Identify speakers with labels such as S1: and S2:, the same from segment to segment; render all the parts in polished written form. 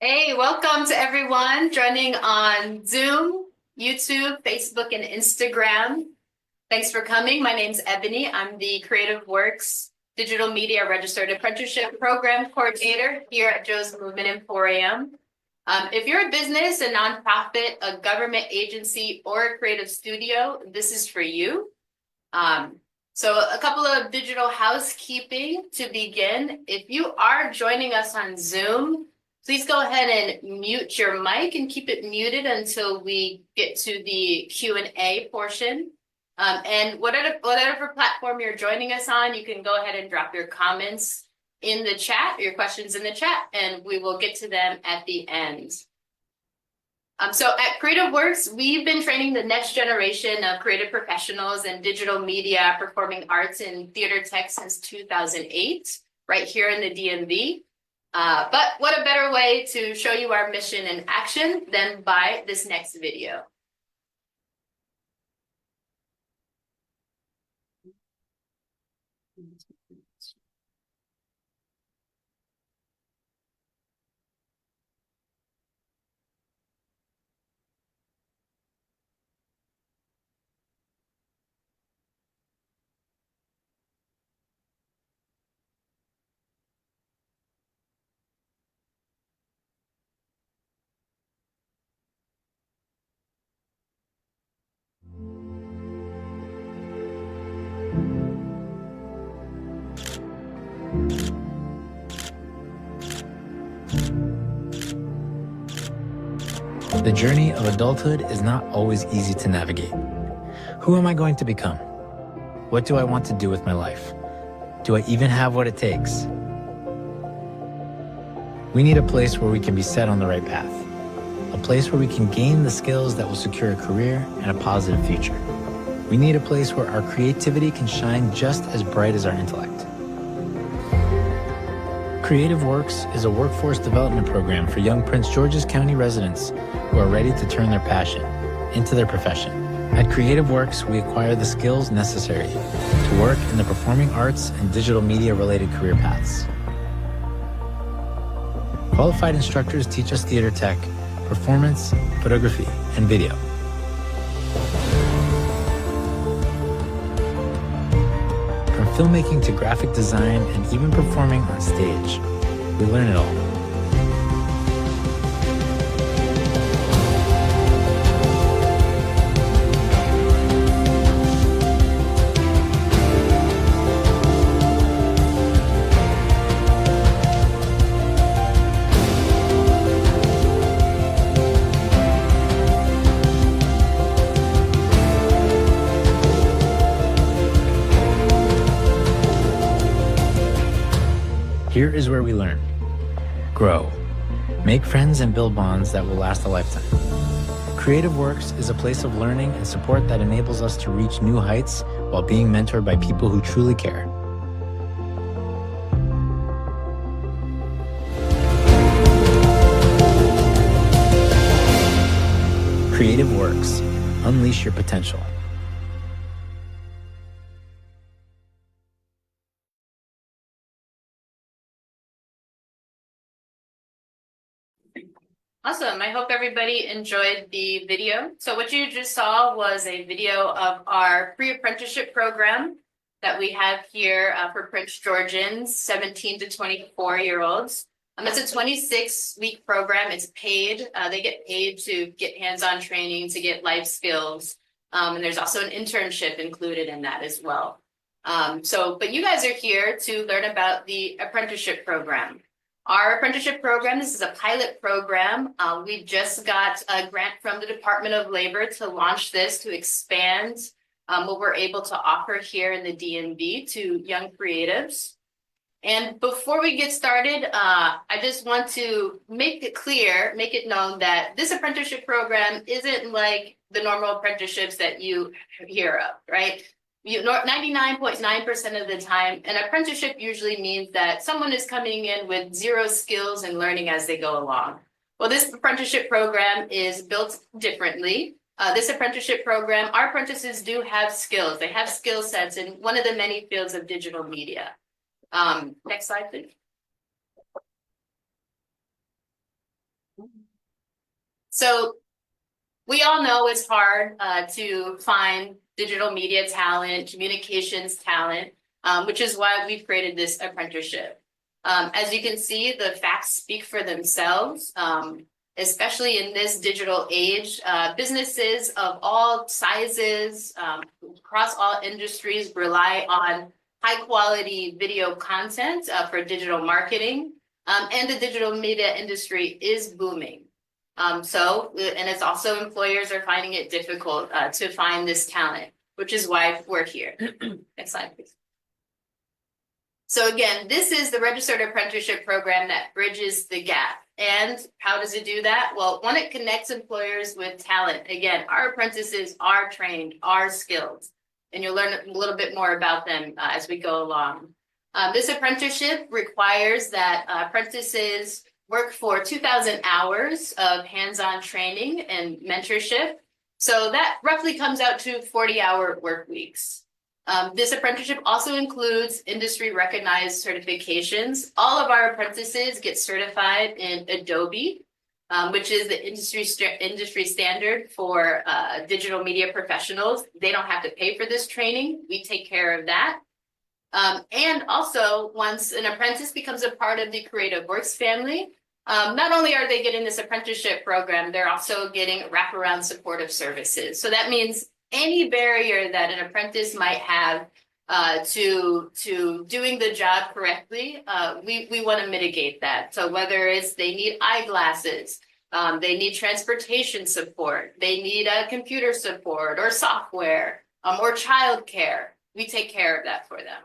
S1: Hey, welcome to everyone joining on Zoom, YouTube, Facebook, and Instagram. Thanks for coming. My name's Ebony. I'm the CreativeWorks Digital Media Registered Apprenticeship Program Coordinator here at Joe's Movement Emporium. If you're a business, a nonprofit, a government agency, or a creative studio, this is for you. So a couple of digital housekeeping to begin. If you are joining us on Zoom, please go ahead and mute your mic and keep it muted until we get to the Q&A portion. And whatever platform you're joining us on, you can go ahead and drop your comments in the chat, your questions in the chat, and we will get to them at the end. So at CreativeWorks, we've been training the next generation of creative professionals in digital media, performing arts, and theater tech since 2008, right here in the DMV. But what a better way to show you our mission in action than by this next video.
S2: The journey of adulthood is not always easy to navigate. Who am I going to become? What do I want to do with my life? Do I even have what it takes? We need a place where we can be set on the right path. A place where we can gain the skills that will secure a career and a positive future. We need a place where our creativity can shine just as bright as our intellect. CreativeWorks is a workforce development program for young Prince George's County residents who are ready to turn their passion into their profession. At CreativeWorks, we acquire the skills necessary to work in the performing arts and digital media related career paths. Qualified instructors teach us theater tech, performance, photography, and video. From filmmaking to graphic design and even performing on stage, we learn it all. Here is where we learn, grow, make friends, and build bonds that will last a lifetime. CreativeWorks is a place of learning and support that enables us to reach new heights while being mentored by people who truly care. CreativeWorks, unleash your potential.
S1: Awesome. I hope everybody enjoyed the video. So what you just saw was a video of our pre-apprenticeship program that we have here for Prince Georgians, 17 to 24-year-olds. It's a 26-week program. It's paid. They get paid to get hands-on training, to get life skills. And there's also an internship included in that as well. But you guys are here to learn about the apprenticeship program. Our apprenticeship program, this is a pilot program. We just got a grant from the Department of Labor to launch this, to expand what we're able to offer here in the DMV to young creatives. And before we get started, I just want to make it clear, make it known that this apprenticeship program isn't like the normal apprenticeships that you hear of, right? 99.9% of the time, an apprenticeship usually means that someone is coming in with zero skills and learning as they go along. Well, this apprenticeship program is built differently. This apprenticeship program, our apprentices do have skills. They have skill sets in one of the many fields of digital media. Next slide, please. So we all know it's hard to find digital media talent, communications talent, which is why we've created this apprenticeship. As you can see, the facts speak for themselves, especially in this digital age. Businesses of all sizes, across all industries, rely on high quality video content for digital marketing, and the digital media industry is booming. And it's also employers are finding it difficult to find this talent, which is why we're here. Next slide, please. So again, this is the Registered Apprenticeship Program that bridges the gap. And how does it do that? Well, one, it connects employers with talent. Again, our apprentices are trained, are skilled, and you'll learn a little bit more about them as we go along. This apprenticeship requires that apprentices work for 2,000 hours of hands-on training and mentorship. So that roughly comes out to 40-hour work weeks. This apprenticeship also includes industry recognized certifications. All of our apprentices get certified in Adobe, which is the industry standard for digital media professionals. They don't have to pay for this training. We take care of that. And also, once an apprentice becomes a part of the CreativeWorks family, not only are they getting this apprenticeship program, they're also getting wraparound supportive services. So that means any barrier that an apprentice might have to doing the job correctly, we want to mitigate that. So whether it's they need eyeglasses, they need transportation support, they need computer support or software, or childcare, we take care of that for them.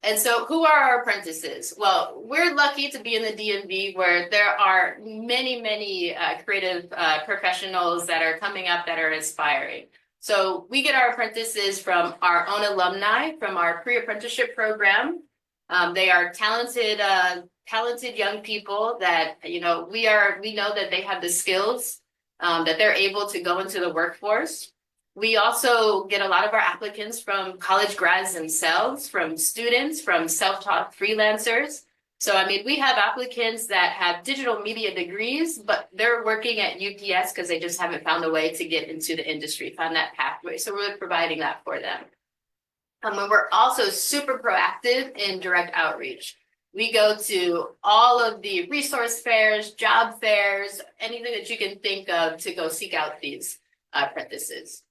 S1: And so who are our apprentices? Well, we're lucky to be in the DMV where there are many creative professionals that are coming up that are aspiring. So we get our apprentices from our own alumni, from our pre-apprenticeship program. They are talented young people that, we know that they have the skills, that they're able to go into the workforce. We also get a lot of our applicants from college grads themselves, from students, from self-taught freelancers. So, we have applicants that have digital media degrees, but they're working at UPS because they just haven't found a way to get into the industry, found that pathway. So we're providing that for them. And we're also super proactive in direct outreach. We go to all of the resource fairs, job fairs, anything that you can think of to go seek out these apprentices.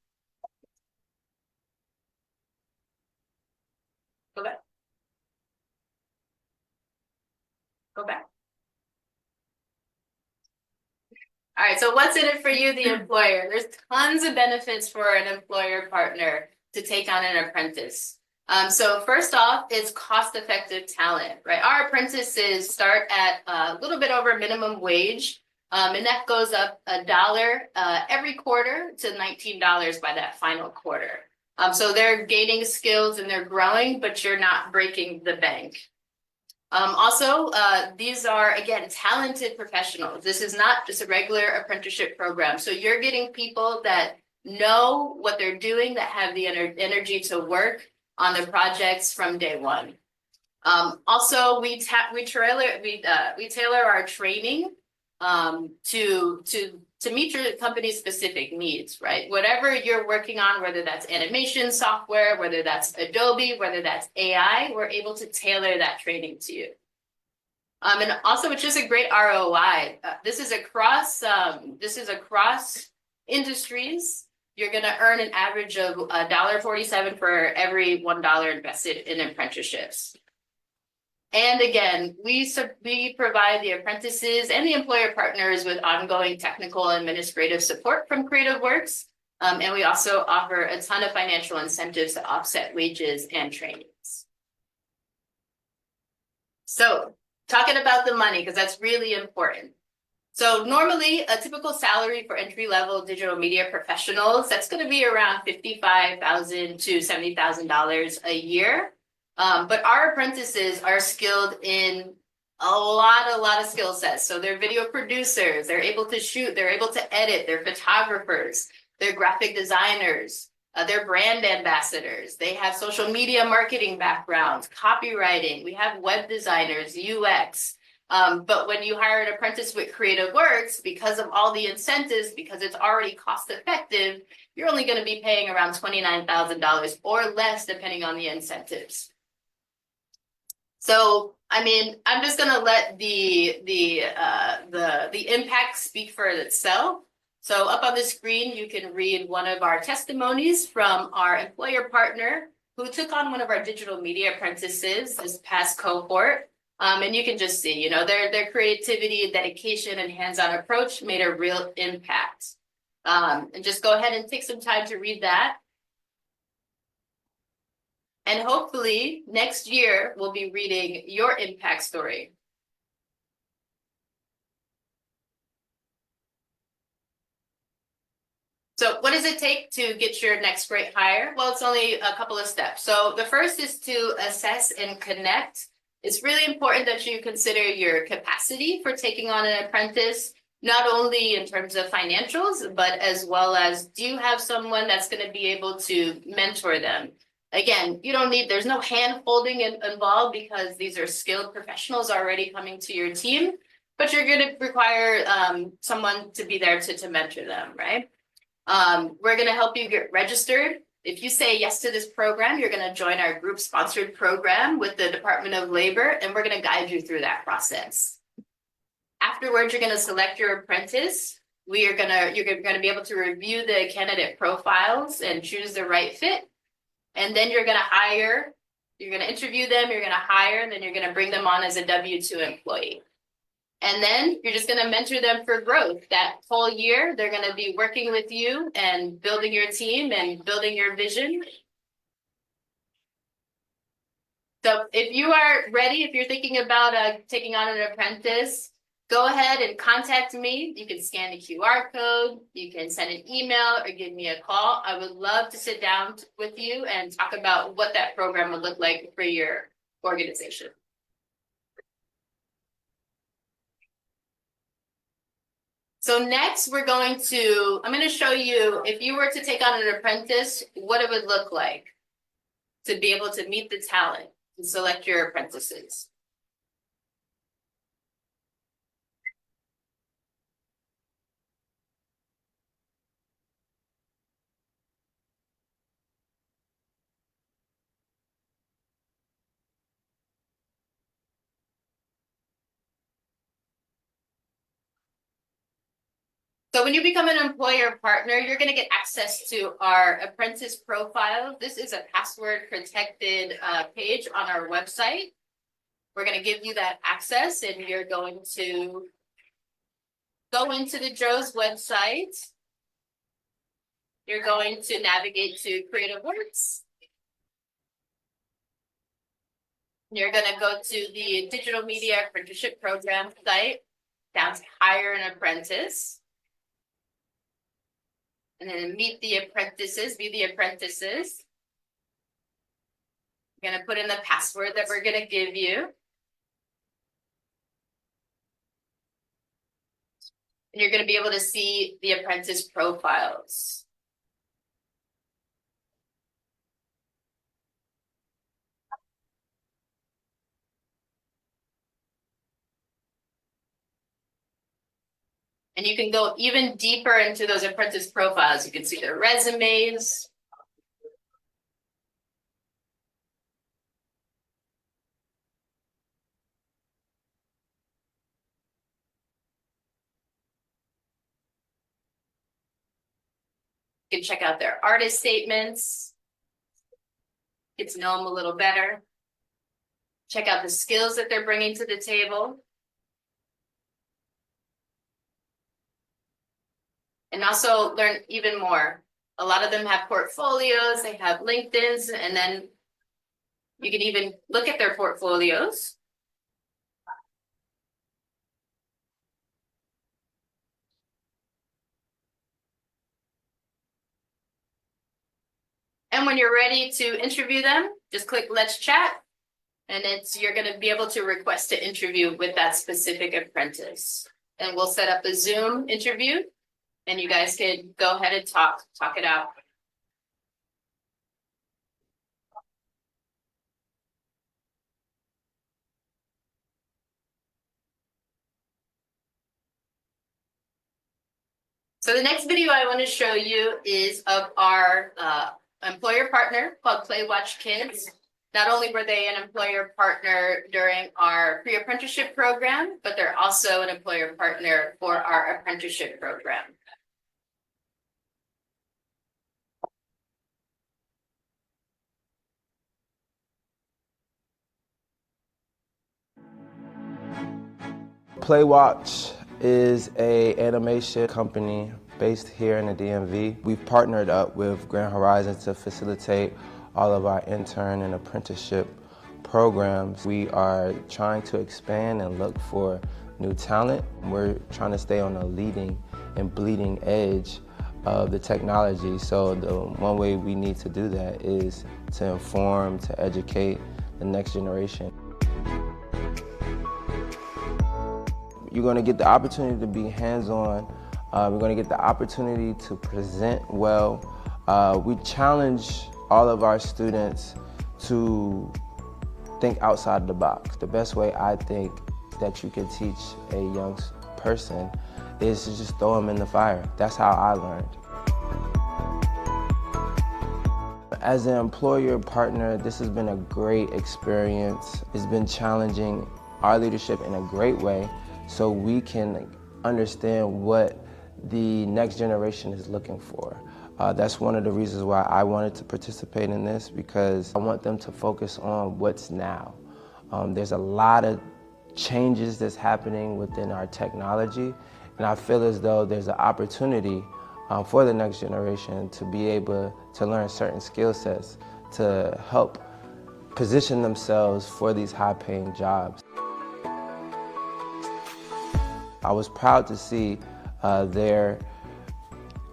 S1: Go back. Go back. All right, so what's in it for you, the employer? There's tons of benefits for an employer partner to take on an apprentice. So first off, it's cost-effective talent, right? Our apprentices start at a little bit over minimum wage, and that goes up $1 every quarter to $19 by that final quarter. So they're gaining skills and they're growing, but you're not breaking the bank. Also, these are, again, talented professionals. This is not just a regular apprenticeship program. So you're getting people that know what they're doing, that have the energy to work on the projects from day one. Also, we tailor our training to meet your company's specific needs, right? Whatever you're working on, whether that's animation software, whether that's Adobe, whether that's AI, we're able to tailor that training to you. And also, it's just a great ROI. This is across industries. You're going to earn an average of $1.47 for every $1 invested in apprenticeships. And again, we provide the apprentices and the employer partners with ongoing technical and administrative support from CreativeWorks. And we also offer a ton of financial incentives to offset wages and trainings. So talking about the money, because that's really important. So normally a typical salary for entry-level digital media professionals, that's going to be around $55,000 to $70,000 a year. But our apprentices are skilled in a lot of skill sets. So they're video producers, they're able to shoot, they're able to edit, they're photographers, they're graphic designers, they're brand ambassadors, they have social media marketing backgrounds, copywriting, we have web designers, UX. But when you hire an apprentice with CreativeWorks, because of all the incentives, because it's already cost effective, you're only going to be paying around $29,000 or less, depending on the incentives. So, I mean, I'm just gonna let the impact speak for itself. So up on the screen, you can read one of our testimonies from our employer partner who took on one of our digital media apprentices this past cohort. And you can just see, you know, their creativity, dedication, and hands-on approach made a real impact. And just go ahead and take some time to read that. And hopefully next year, we'll be reading your impact story. So what does it take to get your next great hire? Well, it's only a couple of steps. So the first is to assess and connect. It's really important that you consider your capacity for taking on an apprentice, not only in terms of financials, but as well as, do you have someone that's going to be able to mentor them? Again, you don't need, there's no hand holding involved because these are skilled professionals already coming to your team, but you're going to require someone to be there to mentor them, right? We're going to help you get registered. If you say yes to this program, you're going to join our group sponsored program with the Department of Labor, and we're going to guide you through that process. Afterwards, you're going to select your apprentice. You're going to be able to review the candidate profiles and choose the right fit. And then you're going to hire, you're going to interview them, you're going to hire, and then you're going to bring them on as a W-2 employee. And then you're just going to mentor them for growth. That whole year, they're going to be working with you and building your team and building your vision. So if you are ready, if you're thinking about taking on an apprentice, go ahead and contact me. You can scan the QR code, you can send an email or give me a call. I would love to sit down with you and talk about what that program would look like for your organization. So next I'm going to show you, if you were to take on an apprentice, what it would look like to be able to meet the talent and select your apprentices. So when you become an employer partner, you're going to get access to our apprentice profile. This is a password protected page on our website. We're going to give you that access, and you're going to go into the Joe's website. You're going to navigate to CreativeWorks. You're going to go to the Digital Media Apprenticeship Program site, down to Hire an Apprentice. And then meet the apprentices, view the apprentices. You're going to put in the password that we're going to give you. And you're going to be able to see the apprentice profiles. And you can go even deeper into those apprentice profiles. You can see their resumes. You can check out their artist statements. Get to know them a little better. Check out the skills that they're bringing to the table. And also learn even more. A lot of them have portfolios, they have LinkedIn's, and then you can even look at their portfolios. And when you're ready to interview them, just click Let's Chat, And you're going to be able to request an interview with that specific apprentice. And we'll set up a Zoom interview and you guys can go ahead and talk it out. So the next video I want to show you is of our employer partner called PlayWatch Kids. Not only were they an employer partner during our pre-apprenticeship program, but they're also an employer partner for our apprenticeship program.
S3: PlayWatch is an animation company based here in the DMV. We've partnered up with Grand Horizons to facilitate all of our intern and apprenticeship programs. We are trying to expand and look for new talent. We're trying to stay on the leading and bleeding edge of the technology. So the one way we need to do that is to inform, to educate the next generation. You're going to get the opportunity to be hands-on. We're going to get the opportunity to present well. We challenge all of our students to think outside the box. The best way I think that you can teach a young person is to just throw them in the fire. That's how I learned. As an employer partner, this has been a great experience. It's been challenging our leadership in a great way, so we can understand what the next generation is looking for. That's one of the reasons why I wanted to participate in this, because I want them to focus on what's now. There's a lot of changes that's happening within our technology, and I feel as though there's an opportunity for the next generation to be able to learn certain skill sets to help position themselves for these high-paying jobs. I was proud to see their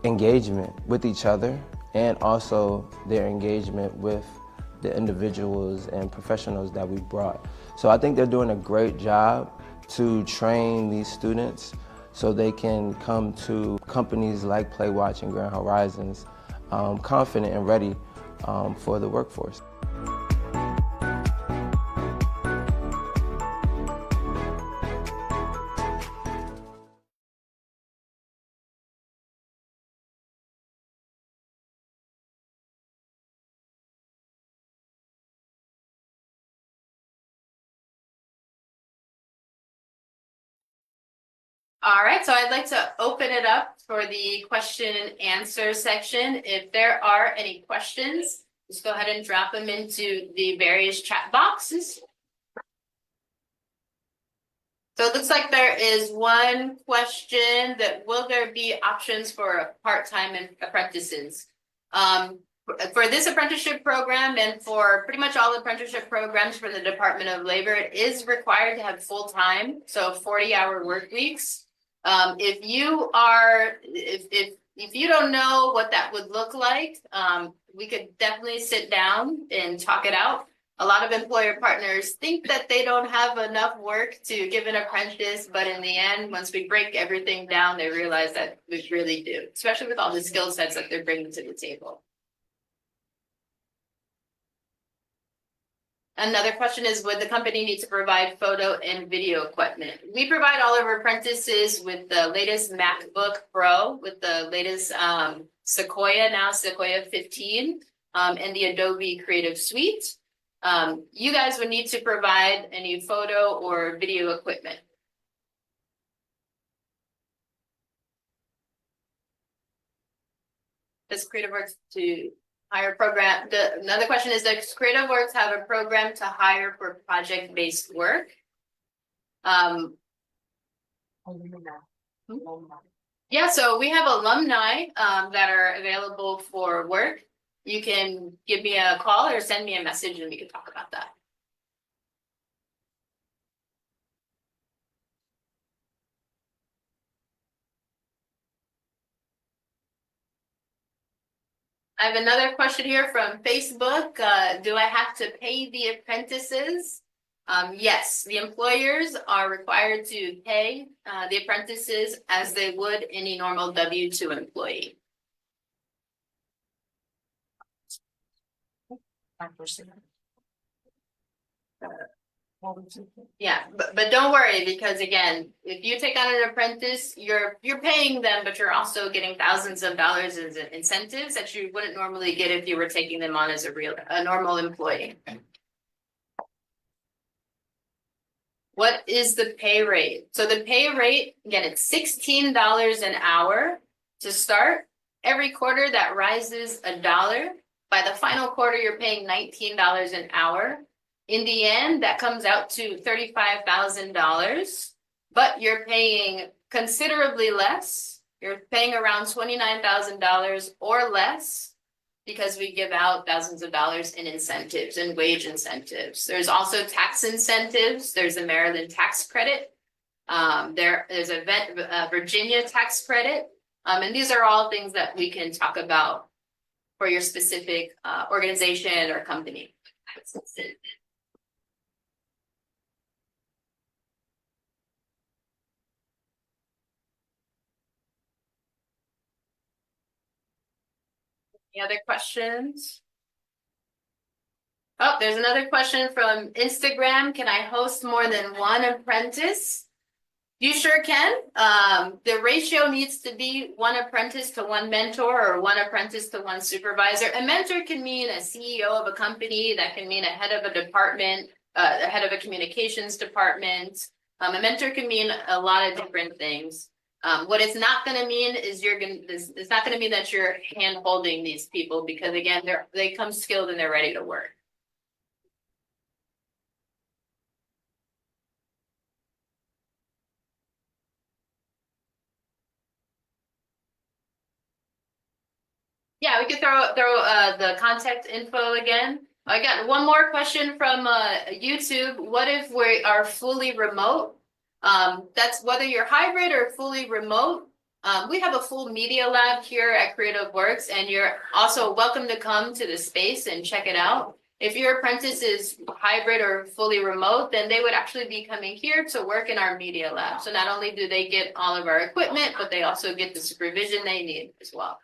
S3: engagement with each other and also their engagement with the individuals and professionals that we brought. So I think they're doing a great job to train these students so they can come to companies like PlayWatch and Grand Horizons confident and ready for the workforce.
S1: All right, so I'd like to open it up for the question and answer section. If there are any questions, just go ahead and drop them into the various chat boxes. So it looks like there is one question that will there be options for part-time apprentices? For this apprenticeship program and for pretty much all apprenticeship programs for the Department of Labor, it is required to have full-time, so 40-hour work weeks. If you don't know what that would look like, we could definitely sit down and talk it out. A lot of employer partners think that they don't have enough work to give an apprentice, but in the end, once we break everything down, they realize that we really do, especially with all the skill sets that they're bringing to the table. Another question is, would the company need to provide photo and video equipment? We provide all of our apprentices with the latest MacBook Pro, with the latest Sequoia 15, and the Adobe Creative Suite. You guys would need to provide any photo or video equipment. Does CreativeWorks to hire program? Another question is, does CreativeWorks have a program to hire for project-based work? Yeah, so we have alumni that are available for work. You can give me a call or send me a message and we can talk about that. I have another question here from Facebook. Do I have to pay the apprentices? Yes, the employers are required to pay the apprentices as they would any normal W-2 employee. Yeah, but don't worry, because again, if you take on an apprentice, you're paying them, but you're also getting thousands of dollars as incentives that you wouldn't normally get if you were taking them on as a normal employee. What is the pay rate? So the pay rate, again, it's $16 an hour to start. Every quarter that rises $1. By the final quarter, you're paying $19 an hour. In the end, that comes out to $35,000, but you're paying considerably less. You're paying around $29,000 or less because we give out thousands of dollars in incentives and wage incentives. There's also tax incentives. There's a Maryland tax credit. There's a Virginia tax credit. And these are all things that we can talk about for your specific organization or company. Any other questions? Oh, there's another question from Instagram. Can I host more than one apprentice? You sure can. The ratio needs to be one apprentice to one mentor or one apprentice to one supervisor. A mentor can mean a CEO of a company. That can mean a head of a department, a head of a communications department. A mentor can mean a lot of different things. What it's not going to mean is it's not going to mean that you're hand holding these people, because again, they come skilled and they're ready to work. Yeah, we could throw the contact info again. I got one more question from YouTube. What if we are fully remote? That's whether you're hybrid or fully remote. We have a full media lab here at CreativeWorks, and you're also welcome to come to the space and check it out. If your apprentice is hybrid or fully remote, then they would actually be coming here to work in our media lab. So not only do they get all of our equipment, but they also get the supervision they need as well.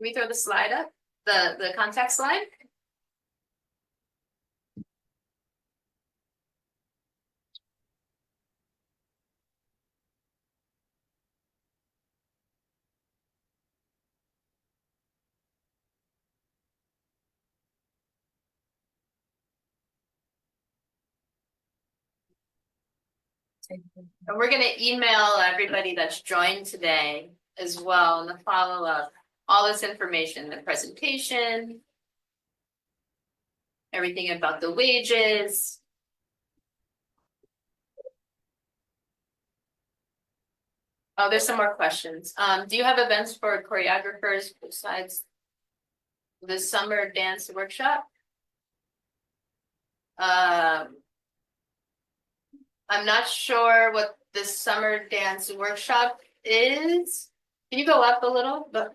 S1: Can we throw the slide up? The contact slide? And we're going to email everybody that's joined today as well in the follow-up, all this information, the presentation, everything about the wages. Oh, there's some more questions. Do you have events for choreographers besides the summer dance workshop? I'm not sure what the summer dance workshop is. Can you go up a little? But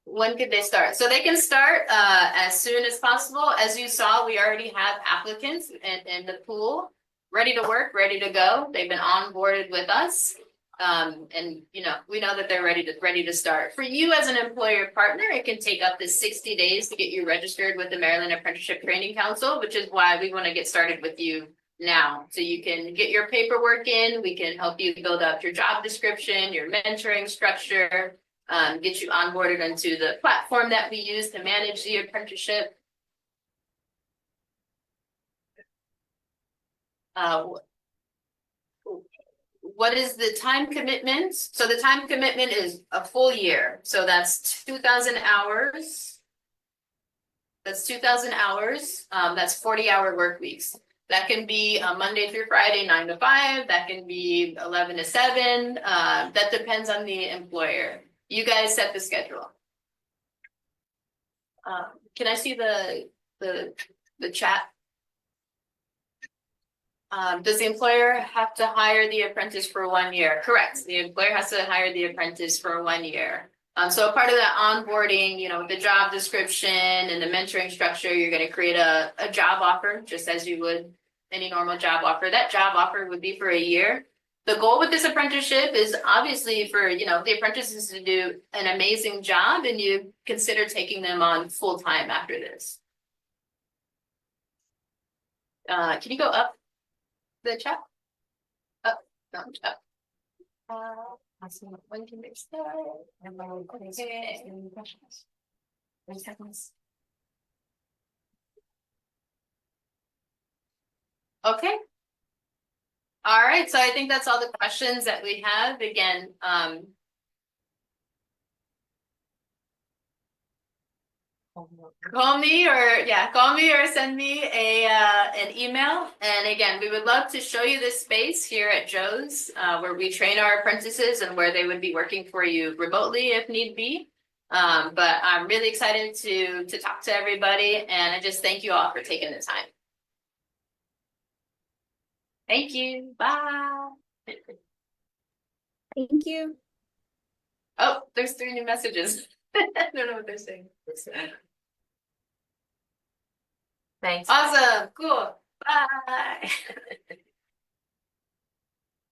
S1: when could they start? So they can start as soon as possible. As you saw, we already have applicants in the pool, ready to work, ready to go. They've been onboarded with us. And you know, we know that they're ready to start. For you as an employer partner, it can take up to 60 days to get you registered with the Maryland Apprenticeship Training Council, which is why we want to get started with you now. So you can get your paperwork in, we can help you build up your job description, your mentoring structure, get you onboarded into the platform that we use to manage the apprenticeship. What is the time commitment? So the time commitment is a full year. So that's 2,000 hours. That's 2,000 hours. That's 40-hour work weeks. That can be Monday through Friday, 9 to 5. That can be 11 to 7. That depends on the employer. You guys set the schedule. Can I see the chat? Does the employer have to hire the apprentice for 1 year? Correct. The employer has to hire the apprentice for 1 year. So a part of that onboarding, you know, the job description and the mentoring structure, you're going to create a job offer, just as you would any normal job offer. That job offer would be for a year. The goal with this apprenticeship is obviously for, you know, the apprentices to do an amazing job, and you consider taking them on full time after this. Can you go up the chat? Up, not up. Awesome. When can they start? Okay. Any questions? 30 seconds. Okay. All right, so I think that's all the questions that we have. Again, call me or send me an email. And again, we would love to show you this space here at Joe's, where we train our apprentices and where they would be working for you remotely if need be. But I'm really excited to talk to everybody, and I just thank you all for taking the time. Thank you. Bye.
S4: Thank you.
S1: Oh, there's 3 new messages. I don't know what they're saying.
S5: Thanks.
S1: Awesome. Cool. Bye.